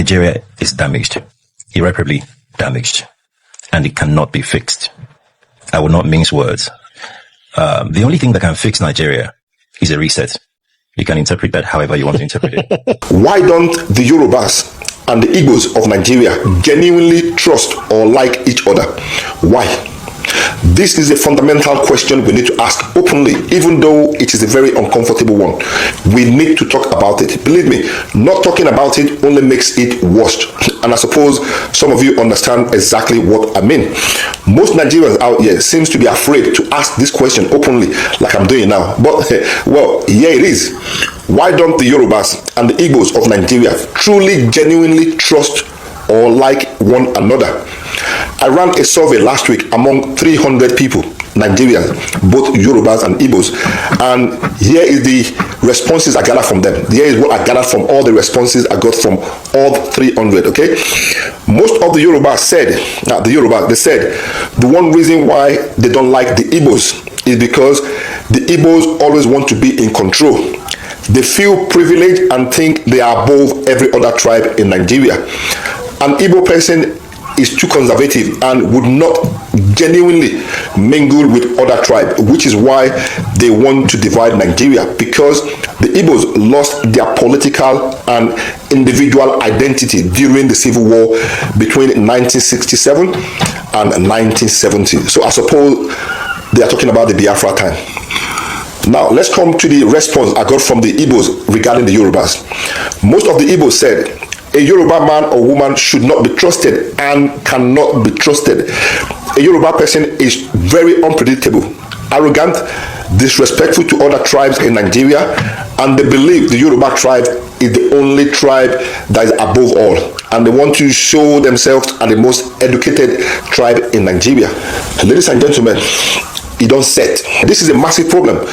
Nigeria is damaged, irreparably damaged, and it cannot be fixed. I will not mince words. The only thing that can fix Nigeria is a reset. You can interpret that however you want to interpret it. Why don't the Yorubas and the Igbos of Nigeria genuinely trust or like each other? Why? This is a fundamental question we need to ask openly, even though it is a very uncomfortable one. We need to talk about it. Believe me, not talking about it only makes it worse. And I suppose some of you understand exactly what I mean. Most Nigerians out here seems to be afraid to ask this question openly, like I'm doing now. But, well, here it is. Why don't the Yorubas and the Igbos of Nigeria truly, genuinely trust or like one another? I ran a survey last week among 300 people, Nigerians, both Yorubas and Igbos, and here is the responses I gathered from them. Here is what I gathered from all the responses I got from all 300, okay? Most of the Yorubas said, they said the one reason why they don't like the Igbos is because the Igbos always want to be in control. They feel privileged and think they are above every other tribe in Nigeria. An Igbo person is too conservative and would not genuinely mingle with other tribes, which is why they want to divide Nigeria, because the Igbos lost their political and individual identity during the civil war between 1967 and 1970. So I suppose they are talking about the Biafra time. Now let's come to the response I got from the Igbos regarding the Yorubas. Most of the Igbos said a Yoruba man or woman should not be trusted and cannot be trusted. A Yoruba person is very unpredictable, arrogant, disrespectful to other tribes in Nigeria, and they believe the Yoruba tribe is the only tribe that is above all, and they want to show themselves as the most educated tribe in Nigeria. Ladies and gentlemen, it don't set. This is a massive problem,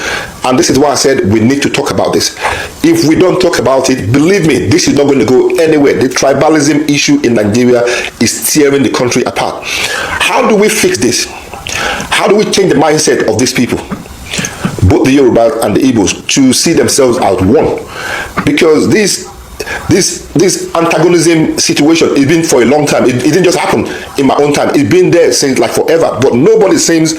and this is why I said we need to talk about this. If we don't talk about it, believe me, this is not going to go anywhere. The tribalism issue in Nigeria is tearing the country apart. How do we fix this? How do we change the mindset of these people, both the Yoruba and the Igbos, to see themselves as one? Because this antagonism situation has been for a long time. It didn't just happen in my own time. It's been there since like forever, but nobody seems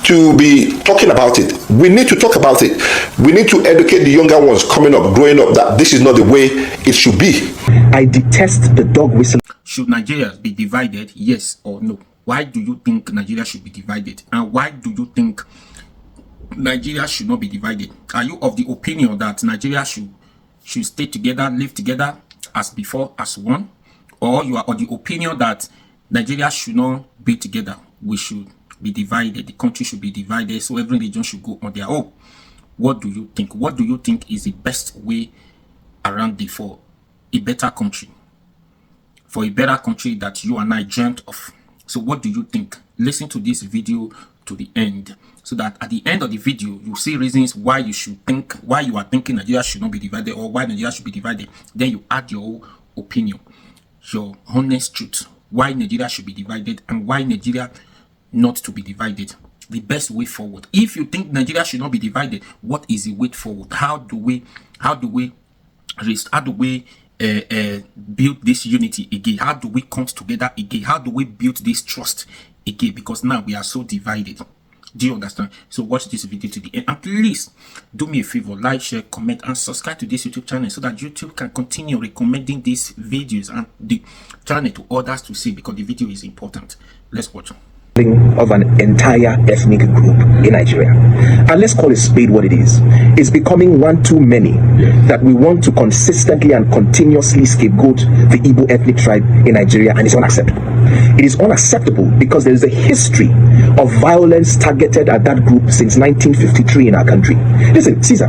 to be talking about it. We need to talk about it. We need to educate the younger ones coming up, growing up, that this is not the way it should be. I detest the dog whistle. Should Nigeria be divided, yes or no? Why do you think Nigeria should be divided? And why do you think Nigeria should not be divided? Are you of the opinion that Nigeria should stay together, live together as before, as one? Or you are of the opinion that Nigeria should not be together, we should be divided, the country should be divided, so every region should go on their own? What do you think? What do you think is the best way around it for a better country? For a better country that you and I dreamt of. So what do you think? Listen to this video to the end, so that at the end of the video you see reasons why you should think, why you are thinking Nigeria should not be divided, or why Nigeria should be divided. Then you add your own opinion, your honest truth, why Nigeria should be divided and why Nigeria not to be divided. The best way forward. If you think Nigeria should not be divided, what is the way forward? How do we build this unity again? How do we come together again? How do we build this trust again? Because now we are so divided. Do you understand? So watch this video to the end, and please do me a favor, like, share, comment and subscribe to this YouTube channel, so that YouTube can continue recommending these videos and the channel to others to see, because the video is important. Let's watch. Of an entire ethnic group in Nigeria, and let's call a spade what it is. It's becoming one too many that we want to consistently and continuously scapegoat the Igbo ethnic tribe in Nigeria, and it's unacceptable. It is unacceptable because there is a history of violence targeted at that group since 1953 in our country. Listen, Caesar,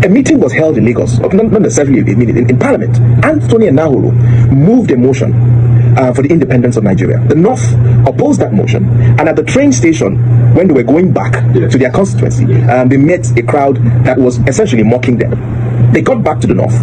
a meeting was held in Lagos, not necessarily a meeting, in Parliament. Anthony and Naholo moved a motion for the independence of Nigeria. The North opposed that motion, and at the train station, when they were going back to their constituency, they met a crowd that was essentially mocking them. They got back to the North.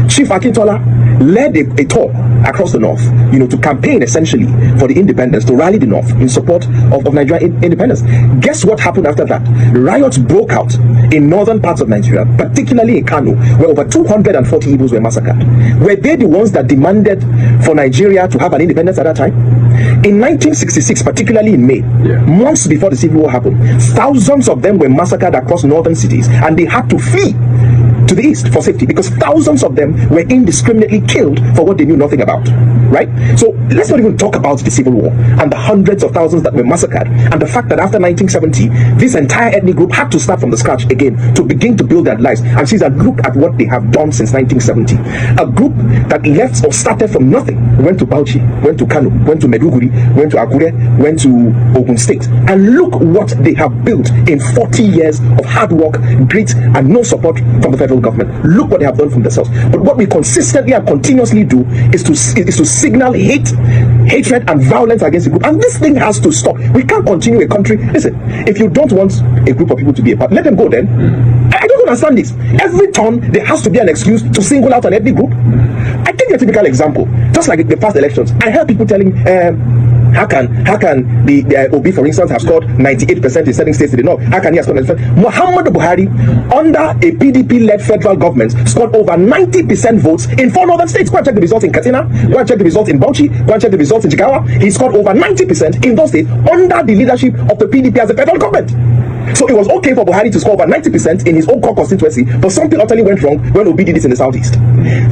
Chief Akintola led a tour across the north, to campaign essentially for the independence, to rally the north in support of Nigerian independence. Guess what happened after that? Riots broke out in northern parts of Nigeria, particularly in Kano, where over 240 Igbos were massacred. Were they the ones that demanded for Nigeria to have an independence at that time? In 1966, particularly in May, months before the Civil War happened, thousands of them were massacred across northern cities, and they had to flee to the east for safety because thousands of them were indiscriminately killed for what they knew nothing about, right? So let's not even talk about the Civil War and the hundreds of thousands that were massacred, and the fact that after 1970 this entire ethnic group had to start from the scratch again to begin to build their lives. And since look at what they have done since 1970, a group that left or started from nothing, went to Bauchi, went to Kano, went to Meduguri, went to Akure, went to Ogun State, and look what they have built in 40 years of hard work, grit, and no support from the federal government. Look what they have done from themselves. But what we consistently and continuously do is to signal hatred and violence against the group, and this thing has to stop. We can't continue a country. Listen, if you don't want a group of people to be a part, let them go then. I don't understand this. Every turn there has to be an excuse to single out an ethnic group. I take a typical example, just like the past elections. I heard people telling how can the Obi, for instance, have scored 98% in certain states in the north? How can he have scored 90%? Muhammad Buhari, under a PDP-led federal government, scored over 90% votes in 4 northern states. Go and check the results in Katsina, go and check the results in Bauchi, go and check the results in Jigawa. He scored over 90% in those states under the leadership of the PDP as a federal government. So it was okay for Buhari to score over 90% in his own core constituency, but something utterly went wrong when Obi did it in the southeast.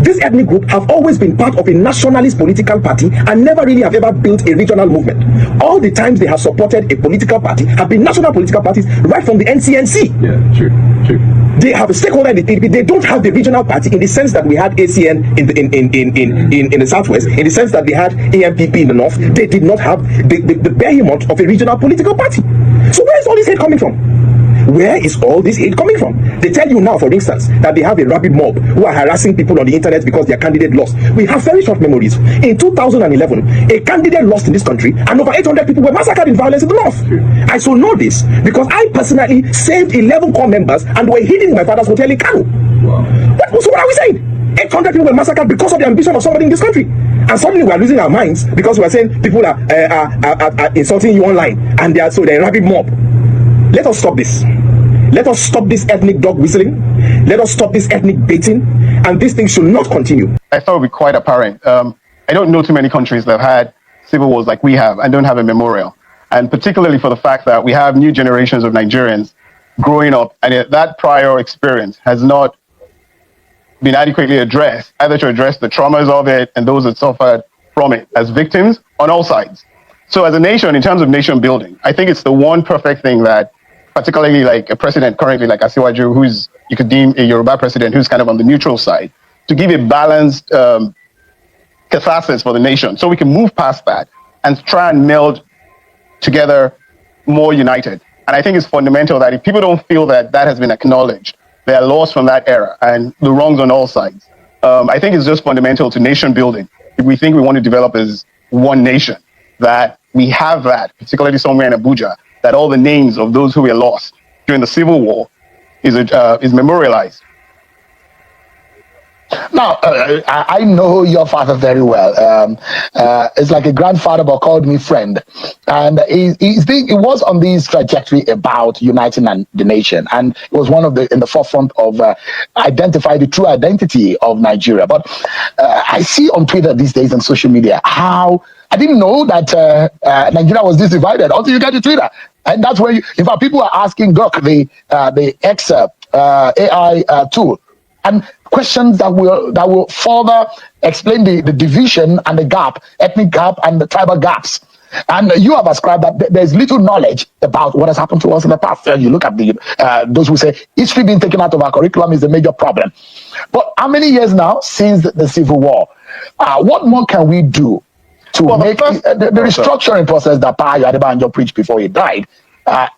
This ethnic group have always been part of a nationalist political party and never really have ever built a regional movement. All the times they have supported a political party have been national political parties, right from the NCNC. Yeah, true. They have a stakeholder in the PDP. They don't have the regional party in the sense that we had ACN in the southwest, in the sense that they had AMPP in the north. They did not have the behemoth of a regional political party. So where is all this hate coming from? Where is all this hate coming from? They tell you now, for instance, that they have a rabid mob who are harassing people on the internet because their candidate lost. We have very short memories. In 2011, a candidate lost in this country and over 800 people were massacred in violence in the north. I so know this because I personally saved 11 core members and were hidden in my father's hotel in Kano. So what are we saying? 800 people were massacred because of the ambition of somebody in this country. And suddenly we are losing our minds because we are saying people are insulting you online and they're a rabid mob. Let us stop this. Let us stop this ethnic dog whistling. Let us stop this ethnic baiting. And this thing should not continue. I thought it would be quite apparent. I don't know too many countries that have had civil wars like we have and don't have a memorial. And particularly for the fact that we have new generations of Nigerians growing up and that prior experience has not been adequately addressed, either to address the traumas of it and those that suffered from it as victims on all sides. So as a nation, in terms of nation building, I think it's the one perfect thing that particularly like a president currently like Asiwaju, who's you could deem a Yoruba president who's kind of on the neutral side, to give a balanced catharsis for the nation so we can move past that and try and meld together more united. And I think it's fundamental that if people don't feel that that has been acknowledged, they are lost from that era and the wrongs on all sides. I think it's just fundamental to nation building. If we think we want to develop as one nation, that we have that, particularly somewhere in Abuja, that all the names of those who were lost during the Civil War is memorialized. Now, I know your father very well. It's like a grandfather, but called me friend. And he was on this trajectory about uniting the nation. And it was one of in the forefront of identify the true identity of Nigeria. But I see on Twitter these days and social media how I didn't know that Nigeria was this divided until you get to Twitter. And that's where in fact, people are asking Gok, the excerpt AI tool, and questions that will further explain the division and the gap, ethnic gap and the tribal gaps. And you have ascribed that there's little knowledge about what has happened to us in the past. You look at those who say history being taken out of our curriculum is the major problem. But how many years now since the Civil War? What more can we do to make the restructuring process that Pa Adebanjo preached before he died?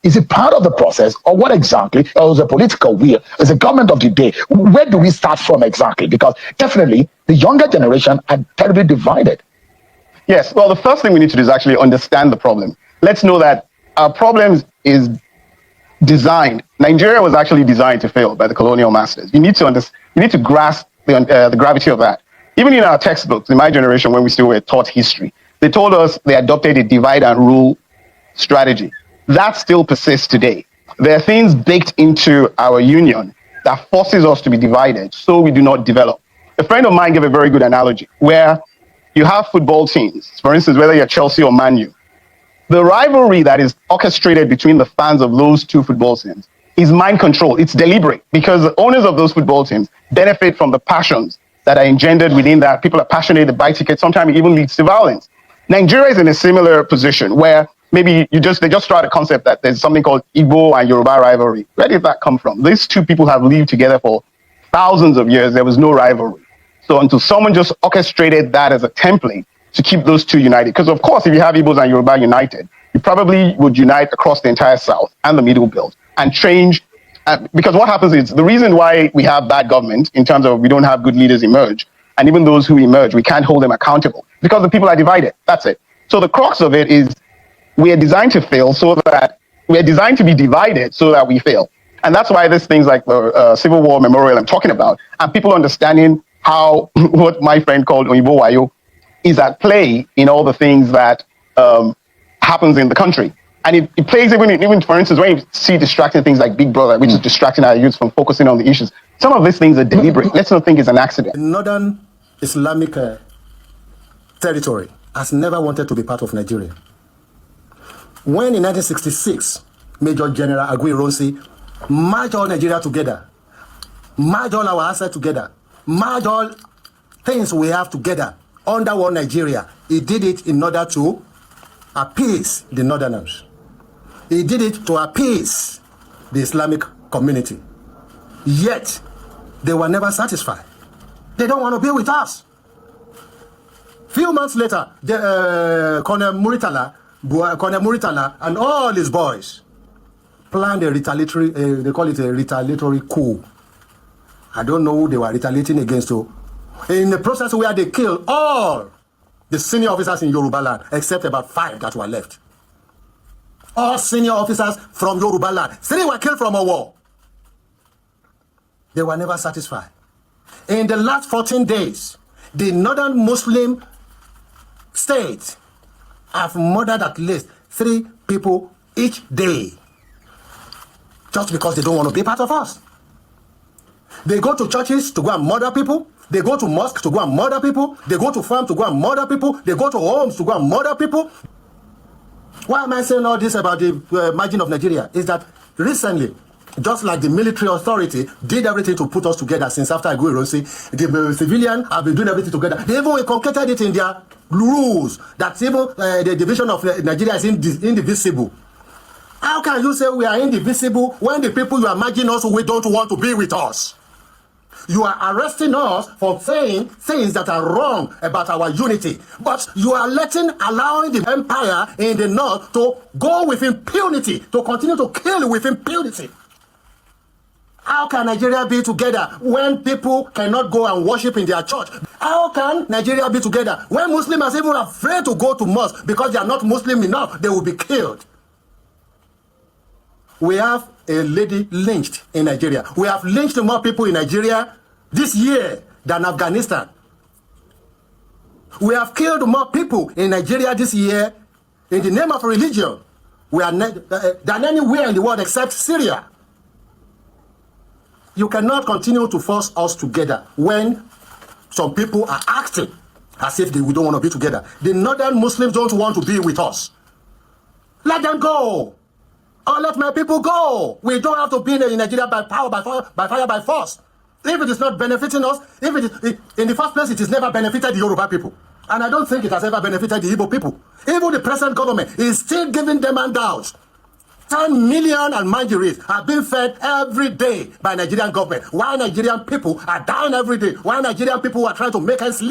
Is it part of the process, or what exactly? Or is it a political will? Is the government of the day? Where do we start from exactly? Because definitely the younger generation are terribly divided. Yes, well, the first thing we need to do is actually understand the problem. Let's know that our problem is designed. Nigeria was actually designed to fail by the colonial masters. You need to grasp the gravity of that. Even in our textbooks, in my generation, when we still were taught history, they told us they adopted a divide and rule strategy. That still persists today. There are things baked into our union that forces us to be divided so we do not develop. A friend of mine gave a very good analogy where you have football teams, for instance, whether you're Chelsea or Man U. The rivalry that is orchestrated between the fans of those two football teams is mind control. It's deliberate because the owners of those football teams benefit from the passions that are engendered within that. People are passionate, they buy tickets, sometimes it even leads to violence. Nigeria is in a similar position where maybe they just start a concept that there's something called Igbo and Yoruba rivalry. Where did that come from? These two people have lived together for thousands of years. There was no rivalry. So until someone just orchestrated that as a template to keep those two united, because of course, if you have Igbos and Yoruba united, you probably would unite across the entire South and the Middle Belt and change. Because what happens is the reason why we have bad government in terms of we don't have good leaders emerge, and even those who emerge, we can't hold them accountable because the people are divided. That's it. So the crux of it is we are designed to fail so that we are designed to be divided so that we fail. And that's why there's things like the Civil War Memorial I'm talking about, and people understanding how what my friend called Oyibo Wayo is at play in all the things that happens in the country. And it plays even, for instance, when you see distracting things like Big Brother, which is distracting our youth from focusing on the issues. Some of these things are deliberate. Let's not think it's an accident. Northern Islamic territory has never wanted to be part of Nigeria. When in 1966, Major General Aguiyi-Ironsi merged all Nigeria together, merged all our assets together, merged all things we have together under one Nigeria, he did it in order to appease the Northerners. He did it to appease the Islamic community. Yet, they were never satisfied. They don't want to be with us. Few months later, Colonel Muritala and all his boys planned a retaliatory, they call it a retaliatory coup. I don't know who they were retaliating against. So, in the process where they killed all the senior officers in Yoruba land, except about 5 that were left. All senior officers from Yoruba land. 3 were killed from a war. They were never satisfied. In the last 14 days, the northern Muslim states have murdered at least 3 people each day. Just because they don't want to be part of us. They go to churches to go and murder people. They go to mosques to go and murder people. They go to farms to go and murder people. They go to homes to go and murder people. Why am I saying all this about the margin of Nigeria? Is that recently, just like the military authority did everything to put us together since after Aguiyi-Ironsi, the civilians have been doing everything together. They even inculcated it in their rules that even the division of Nigeria is indivisible. How can you say we are indivisible when the people you are marging us we don't want to be with us? You are arresting us for saying things that are wrong about our unity. But you are allowing the empire in the north to go with impunity, to continue to kill with impunity. How can Nigeria be together when people cannot go and worship in their church? How can Nigeria be together when Muslims are even afraid to go to mosque because they are not Muslim enough, they will be killed? We have a lady lynched in Nigeria. We have lynched more people in Nigeria this year than Afghanistan. We have killed more people in Nigeria this year in the name of religion than anywhere in the world except Syria. You cannot continue to force us together when some people are acting as if we don't want to be together. The northern Muslims don't want to be with us. Let them go. Or let my people go. We don't have to be in Nigeria by power, by fire, by force. If it is not benefiting us, if it is, in the first place, it has never benefited the Yoruba people. And I don't think it has ever benefited the Igbo people. Even the present government is still giving them handouts. 10 million Almanjiris are being fed every day by Nigerian government. While Nigerian people are dying every day. While Nigerian people are trying to make ends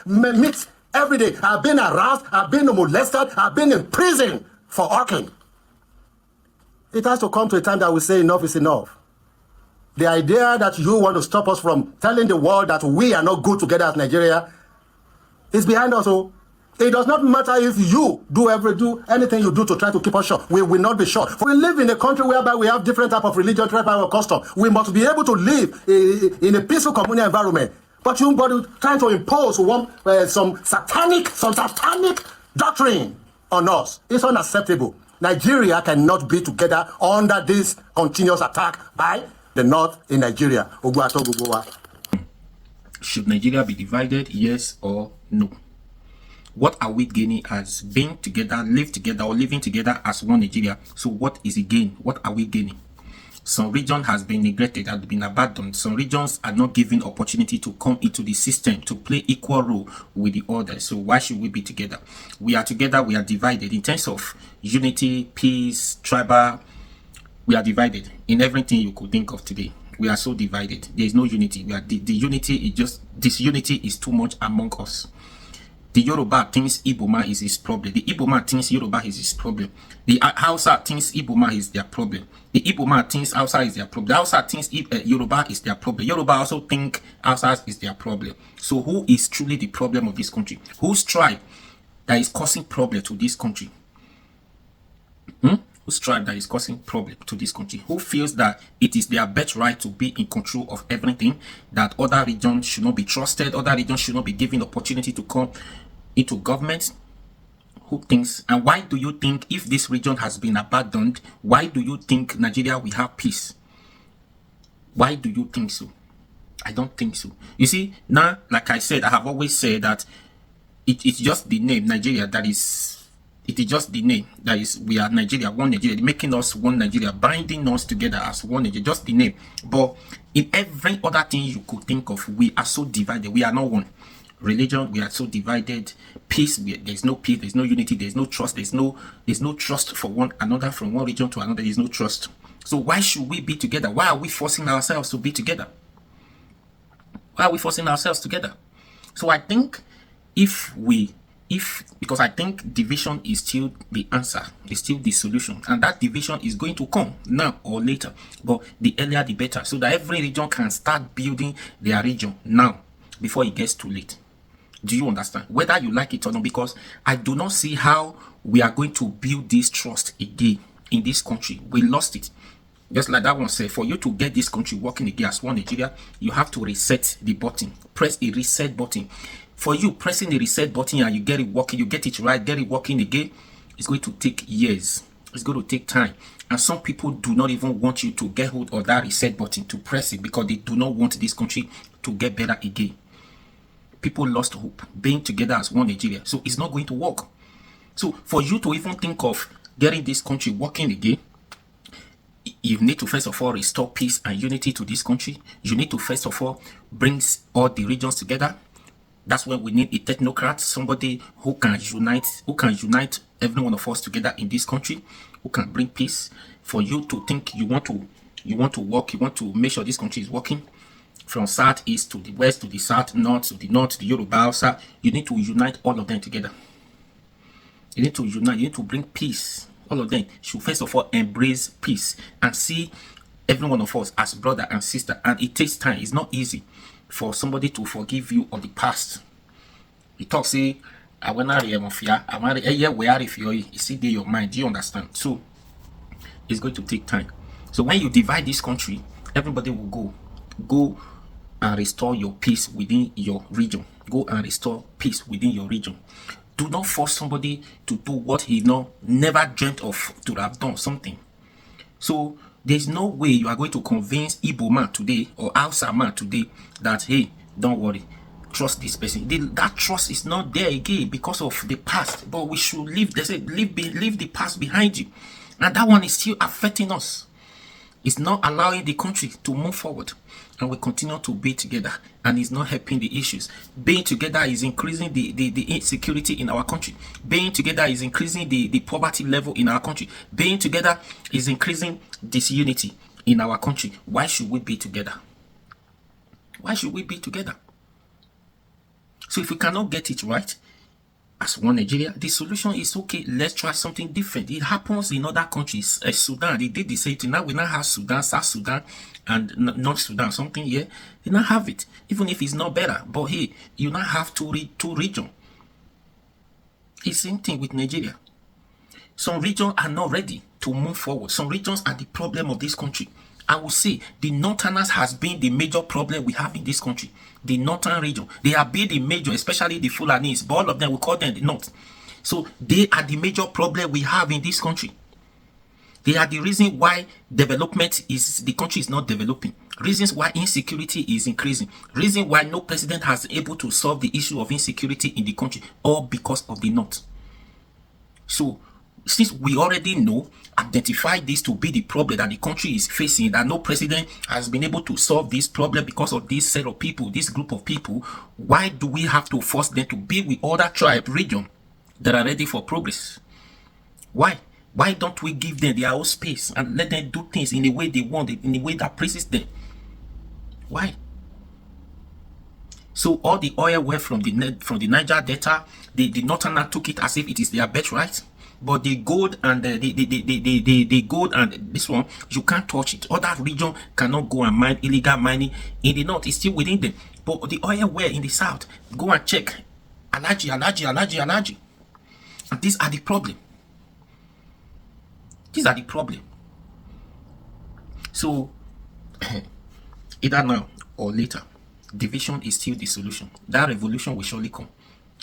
meet every day. Are being harassed, are being molested, are being in prison for hawking. It has to come to a time that we say enough is enough. The idea that you want to stop us from telling the world that we are not good together as Nigeria is behind us. So it does not matter if you do anything you do to try to keep us short. We will not be short. We live in a country whereby we have different type of religion, different type of custom. We must be able to live in a peaceful communal environment But you trying to impose some satanic doctrine on us. It's unacceptable. Nigeria cannot be together under this continuous attack by the North in Nigeria. Should Nigeria be divided, yes or no? What are we gaining as being together, live together, or living together as one Nigeria? So what is the gain? What are we gaining? Some region has been neglected, has been abandoned. Some regions are not given opportunity to come into the system to play equal role with the others. So why should we be together? We are together, we are divided. In terms of unity, peace, tribal, we are divided in everything you could think of today. We are so divided. There is no unity. The unity is just, disunity is too much among us. The Yoruba thinks Igbo man is his problem. The Igbo man thinks Yoruba is his problem. The Hausa thinks Igbo man is their problem. The Igbo man thinks Hausa is their problem. The Hausa thinks Yoruba is their problem. Yoruba also think Hausa is their problem. So who is truly the problem of this country? Whose tribe that is causing problem to this country? Whose tribe that is causing problem to this country? Who feels that it is their birthright to be in control of everything, that other regions should not be trusted, other regions should not be given opportunity to come into government? Who thinks, and why do you think, if this region has been abandoned, why do you think Nigeria will have peace? Why do you think so? I don't think so. You see, now, like I said, I have always said that it's just the name Nigeria that is, it is just the name that is, we are Nigeria, one Nigeria, making us one Nigeria, binding us together as one Nigeria, just the name. But in every other thing you could think of, we are so divided. We are not one. Religion, we are so divided. Peace, there's no peace, there's no unity, there's no trust, there's no trust for one another, from one region to another. There's no trust. So why should we be together? Why are we forcing ourselves to be together? Why are we forcing ourselves together? So I think because I think division is still the answer, is still the solution, and that division is going to come now or later, but the earlier the better, so that every region can start building their region now before it gets too late. Do you understand? Whether you like it or not, because I do not see how we are going to build this trust again in this country. We lost it. Just like that one said, for you to get this country working again as one Nigeria, you have to reset the button. Press a reset button. For you pressing the reset button and you get it working, you get it right, get it working again, it's going to take years. It's going to take time. And some people do not even want you to get hold of that reset button, to press it, because they do not want this country to get better again. People lost hope being together as one Nigeria. So it's not going to work. So for you to even think of getting this country working again, you need to first of all restore peace and unity to this country. You need to first of all bring all the regions together. That's when we need a technocrat, somebody who can unite every one of us together in this country, who can bring peace. For you to think you want to work, you want to make sure this country is working, from southeast to the west, to the south, north, to the Yoruba, Hausa, you need to unite all of them together. You need to unite, you need to bring peace. All of them should first of all embrace peace and see every one of us as brother and sister. And it takes time. It's not easy for somebody to forgive you of the past. He talks, say, I want to see your mind. Do you understand? So it's going to take time. So when you divide this country, everybody will go and restore your peace within your region. Go and restore peace within your region. Do not force somebody to do what he never dreamt of to have done something. So there's no way you are going to convince Igbo man today or Hausa man today that, hey, don't worry, trust this person. That trust is not there again because of the past. But we should leave. They say leave the past behind you, and that one is still affecting us. It's not allowing the country to move forward, and we continue to be together, and it's not helping the issues. Being together is increasing the insecurity in our country. Being together is increasing the poverty level in our country. Being together is increasing disunity in our country. Why should we be together? Why should we be together? So if we cannot get it right as one Nigeria, the solution is, okay, let's try something different. It happens in other countries. Sudan, they did the same thing. Now we now have Sudan, South Sudan, and North Sudan, something here. They now have it, even if it's not better. But hey, you now have two regions. It's the same thing with Nigeria. Some regions are not ready to move forward. Some regions are the problem of this country. I will say the Northerners has been the major problem we have in this country. The Northern region, they have been the major, especially the Fulanis, but all of them, we call them the North. So they are the major problem we have in this country. They are the reason why the country is not developing. Reasons why insecurity is increasing. Reason why no president has been able to solve the issue of insecurity in the country, all because of the North. So, since we already know, identify this to be the problem that the country is facing, that no president has been able to solve this problem because of this set of people, this group of people, why do we have to force them to be with other tribe region that are ready for progress? Why? Why don't we give them their own space and let them do things in the way they want, in the way that pleases them? Why? So all the oil went from the Niger Delta, the Northerner took it as if it is their birthright. But the gold and the gold and this one, you can't touch it. Other region cannot go and mine. Illegal mining in the north is still within them. But the oil well in the south, go and check. Allergy. And these are the problem. These are the problem. So either now or later, division is still the solution. That revolution will surely come.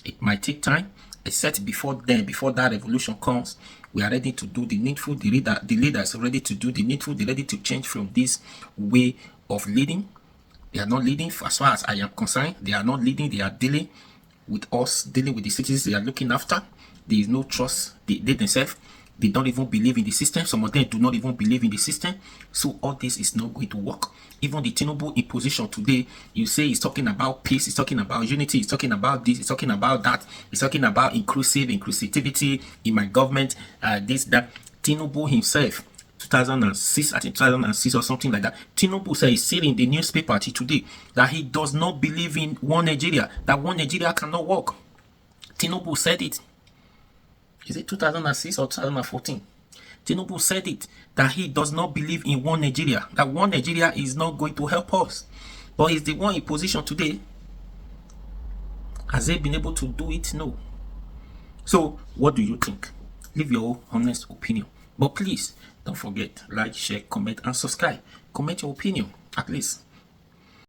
It might take time, except before that revolution comes, we are ready to do the needful. The leaders are ready to do the needful. They're ready to change from this way of leading. They are not leading, as far as I am concerned. They are not leading. They are dealing with us, dealing with the citizens they are looking after. There is no trust. They themselves, they don't even believe in the system. Some of them do not even believe in the system. So all this is not going to work. Even the Tinubu imposition today, you say he's talking about peace, he's talking about unity, he's talking about this, he's talking about that, he's talking about inclusivity in my government, this, that. Tinubu himself, 2006, I think 2006 or something like that, Tinubu said, he's saying in the newspaper today that he does not believe in one Nigeria, that one Nigeria cannot work. Tinubu said it. Is it 2006 or 2014? Tinubu said it, that he does not believe in one Nigeria, that one Nigeria is not going to help us. But he's the one in position today. Has he been able to do it? No. So, what do you think? Leave your honest opinion. But please, don't forget, like, share, comment, and subscribe. Comment your opinion, at least.